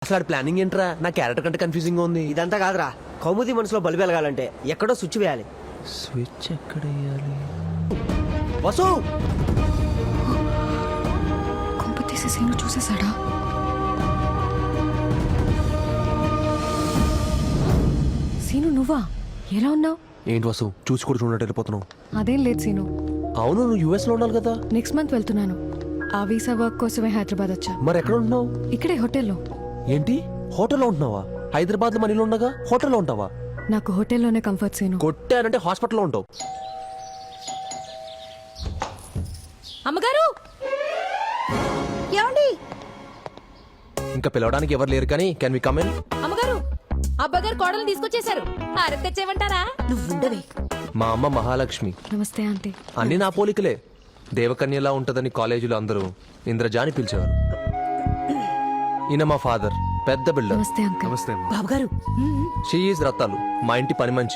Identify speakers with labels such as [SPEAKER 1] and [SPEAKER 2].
[SPEAKER 1] అసలు ప్లానింగ్ ఏంట్రా? నా క్యారెక్టర్ కంటే కన్ఫ్యూజింగ్ గా ఉంది.
[SPEAKER 2] ఇదంతా కాదురా, కౌముది మనసులో బల్బు వెలగాలంటే ఎక్కడో స్విచ్ వేయాలి.
[SPEAKER 1] స్విచ్ ఎక్కడ వేయాలి? వసు,
[SPEAKER 3] కొంప తీసి సీను చూసేశాడా? సీను నువ్వా? ఎలా ఉన్నావు?
[SPEAKER 1] ఏంటి వసు చూసి కూడా చూడట్టు వెళ్ళిపోతున్నావు?
[SPEAKER 3] అదేం లేదు సీను,
[SPEAKER 1] అవును, నువ్వు యుఎస్ లో ఉండాలి కదా.
[SPEAKER 3] నెక్స్ట్ మంత్ వెళ్తున్నాను. ఆ వీసా వర్క్ కోసమే హైదరాబాద్ వచ్చా.
[SPEAKER 1] మరి ఎక్కడ ఉంటున్నావు?
[SPEAKER 3] ఇక్కడే హోటల్లో.
[SPEAKER 1] ఏంటి హోటల్లో ఉంటున్నావా? హైదరాబాద్ లో మనీలో ఉండగా హోటల్లో ఉంటావా?
[SPEAKER 3] నాకు హోటల్లోనే కంఫర్ట్ సీను.
[SPEAKER 1] కొట్టానంటే హాస్పిటల్లో ఉంటావు.
[SPEAKER 4] అమ్మగారు ఏమండి?
[SPEAKER 1] ఇంకా పిలవడానికి ఎవరు లేరు కానీ కెన్ వి కమ్ ఇన్?
[SPEAKER 4] అమ్మగారు, అబ్బగారు కోడలు తీసుకొచ్చేశారు. హారతి తెచ్చేయమంటారా?
[SPEAKER 5] నువ్వు ఉండవే.
[SPEAKER 1] మా అమ్మ మహాలక్ష్మి.
[SPEAKER 3] నమస్తే ఆంటీ.
[SPEAKER 1] అన్ని నా పోలికలే. దేవకన్యలా ఉంటదని కాలేజీలో అందరూ ఇంద్రజాని పిలిచేవారు. ఈయన మా ఫాదర్, పెద్ద బిల్డర్.
[SPEAKER 3] నమస్తే అంకుల్.
[SPEAKER 1] నమస్తే.
[SPEAKER 5] బాబుగారు
[SPEAKER 1] షీ ఈజ్ రత్తాలు, మా ఇంటి పని మంచి.